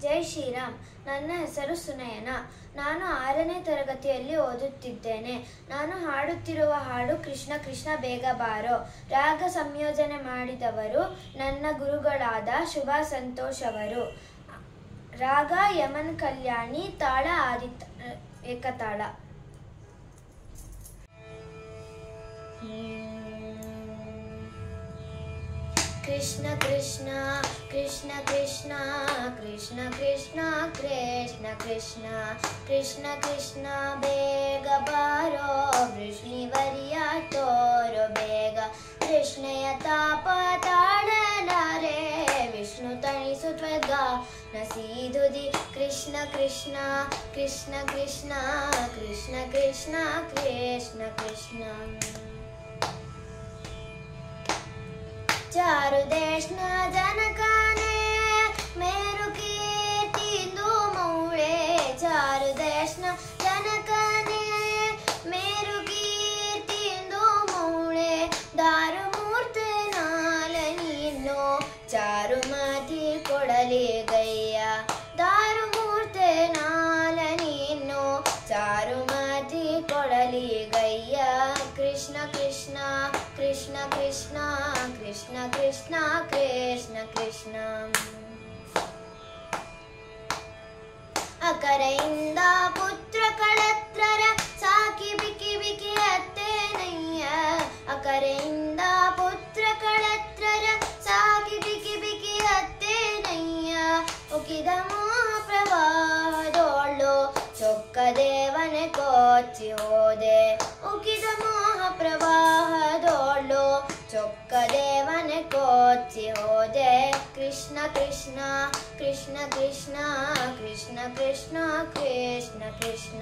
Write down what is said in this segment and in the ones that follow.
ಜೈ ಶ್ರೀರಾಮ್. ನನ್ನ ಹೆಸರು ಸುನಯನ. ನಾನು 6ನೇ ತರಗತಿಯಲ್ಲಿ ಓದುತ್ತಿದ್ದೇನೆ. ನಾನು ಹಾಡುತ್ತಿರುವ ಹಾಡು ಕೃಷ್ಣ ಕೃಷ್ಣ ಬೇಗ ಬಾರೋ. ರಾಗ ಸಂಯೋಜನೆ ಮಾಡಿದವರು ನನ್ನ ಗುರುಗಳಾದ ಶುಭಾ ಸಂತೋಷ್ ಅವರು. ರಾಗ ಯಮನ್ ಕಲ್ಯಾಣಿ, ತಾಳ ಏಕತಾಳ. ಕೃಷ್ಣ ಕೃಷ್ಣ ಕೃಷ್ಣ ಕೃಷ್ಣ ಕೃಷ್ಣ ಕೃಷ್ಣ ಕೃಷ್ಣ ಕೃಷ್ಣ ಕೃಷ್ಣ ಕೃಷ್ಣ ಬೇಗ ಬಾರೋ. ವೃಷ್ಣಿವರಿಯ ತೋರೋ ಬೇಗ. ಕೃಷ್ಣೆಯ ತಾಪ ತಾಳಲಾರೆ. ವಿಷ್ಣು ತಣಿಸು ತ್ವರ್ಗ ನಸೀದುದಿ. ಕೃಷ್ಣ ಕೃಷ್ಣ ಕೃಷ್ಣ ಕೃಷ್ಣ ಕೃಷ್ಣ ಕೃಷ್ಣ ಕೃಷ್ಣ ಕೃಷ್ಣ. चारु देशना जनकाने मेरु कीर्तिंदु मौळे. चारु देशना जनकाने मेरु कीर्तिंदु मौळे. दारु मूर्ते नाल नीनो चारु माति कोडली गय्य. दारु मूर्ते नाल नीनो चारु माति कोडली गय्य. कृष्ण कृष्ण कृष्ण कृष्ण कृष्ण कृष्ण कृष्ण कृष्ण. ಅಕರೆಯಿಂದ ಪುತ್ರ ಕಳತ್ರರ ಸಾಕಿ ಬಿಕಿ ಬಿಕಿ ಅತ್ತೇನಯ್ಯ. ಅಕರೆಯಿಂದ ಪುತ್ರ ಕಳತ್ರರ ಸಾಕಿ ಬಿಕಿ ಬಿಕಿ ಅತ್ತೇನಯ್ಯ. ಉಕಿದ ಮೋಹ ಪ್ರವಾಹದೋಳು ಚೊಕ್ಕ ದೇವನೆ ಕೋಚಿ ಹೋದೆ. ಉಕಿದ ಮೋಹ ಪ್ರವಾಹದೋಳು ಚೊಕ್ಕ ದೇವನೆ ಕೋಚಿ ಹೋದೆ. ಕೃಷ್ಣ ಕೃಷ್ಣ ಕೃಷ್ಣ ಕೃಷ್ಣ ಕೃಷ್ಣ ಕೃಷ್ಣ ಕೃಷ್ಣ ಕೃಷ್ಣ.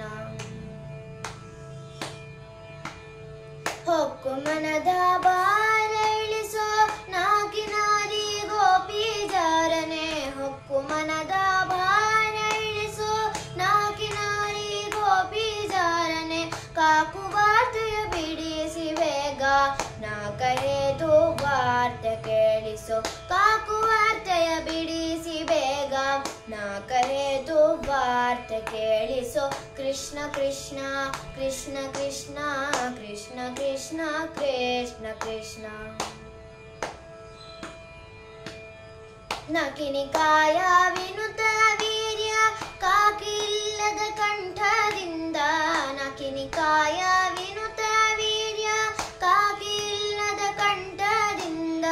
ಹೊಕ್ಕು ಮನದ ಭಾರ ಇಳಿಸೋ ನಾಕಿನಾರಿ ಗೋಪಿ ಜಾರನೆ. ಹೊಕ್ಕು ಮನದ ಭಾರ ಇಳಿಸೋ ನಾಕಿನಾರಿ ಗೋಪಿ ಜಾರನೆ. ಕಾಕು ವಾರ್ತೆಯ ಬಿಡಿಸಿ ಬೇಗ ನಾ ಕರೆದು ವಾರ್ತೆ ಕೇಳಿಸೋ. ಕಾಕು ವಾರ್ತೆಯ ಬಿಡಿಸಿ ಬೇಗ ನಾ ಕರೆದು ವಾರ್ತೆ ಕೇಳಿಸೋ. ಕೃಷ್ಣ ಕೃಷ್ಣ ಕೃಷ್ಣ ಕೃಷ್ಣ ಕೃಷ್ಣ ಕೃಷ್ಣ ಕೃಷ್ಣ ಕೃಷ್ಣ. ನಕಿನಿಕಾಯ ವಿನುತ ವೀರ್ಯ ಕಾಕಿಲ್ಲದ ಕಂಠದಿಂದ. ನಕಿನಿಕಾಯ ವಿನುತ ವೀರ್ಯ ಕಾಕಿಲ್ಲದ ಕಂಠದಿಂದ.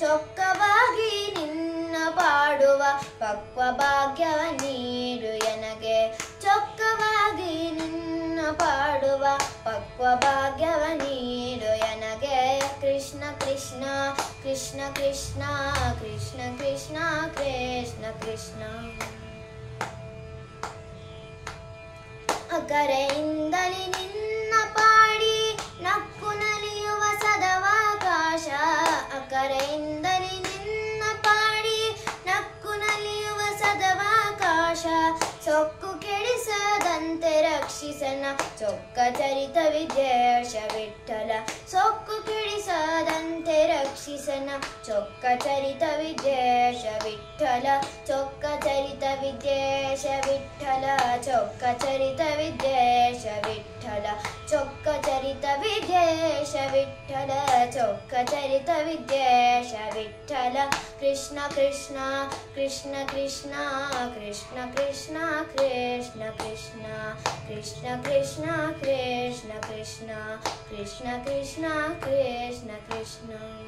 ಚೊಕ್ಕವಾಗಿ ನಿನ್ನ ಪಾಡುವ ಪಕ್ವ ಭಾಗ್ಯವ ನೀಡು ಎನಗೆ. ಚೊಕ್ಕವಾಗಿ ನಿನ್ನ ಪಾಡುವ ಪಕ್ವ ಭಾಗ್ಯವ ನೀಡು ಎನಗೆ. ಕೃಷ್ಣ ಕೃಷ್ಣ ಕೃಷ್ಣ ಕೃಷ್ಣ ಕೃಷ್ಣ ಕೃಷ್ಣ ಕೃಷ್ಣ ಕೃಷ್ಣ. ಅಕರೆಯಿಂದಲಿ ನಿನ್ನ ಪಾಡಿ ನಕ್ಕು ನಲಿಯುವ ಸದವಾಕಾಶ. ಅಕರೆಯಿಂದಲಿ ನಿನ್ನ ಪಾಡಿ ನಕ್ಕು ನಲಿಯುವ ಸದವಾಕಾಶ. ಸೊಕ್ಕು ಕೆಡಿಸದಂತೆ ರಕ್ಷಿಸನ ಚೊಕ್ಕ ಚರಿತ ವಿಜೇಶ ವಿಠಲ. ಸೊಕ್ಕು ಕೆಡಿಸದಂತೆ ರಕ್ಷಿಸನ ಚೊಕ್ಕ ಚರಿತ ವಿಜೇಶ ವಿಠಲ. ಚೊಕ್ಕ ಚರಿತ ವಿಜೇಶ ವಿಠಲ. ಚೊಕ್ಕ ಚರಿತ ವಿಜೇಶ ವಿಠಲ. ಚೊಕ್ಕ ಚರಿತ ವಿಜೇಶ ವಿಠಲ. ಚೊಕ್ಕ ಚರಿತ ವಿಜೇಶ ವಿಠಲ. ಕೃಷ್ಣ ಕೃಷ್ಣ ಕೃಷ್ಣ ಕೃಷ್ಣ ಕೃಷ್ಣ ಕೃಷ್ಣ ಕೃಷ್ಣ ಕೃಷ್ಣ ಕೃಷ್ಣ ಕೃಷ್ಣ ಕೃಷ್ಣ ಕೃಷ್ಣ ಕೃಷ್ಣ ಕೃಷ್ಣ ಕೃಷ್ಣ ಕೃಷ್ಣ.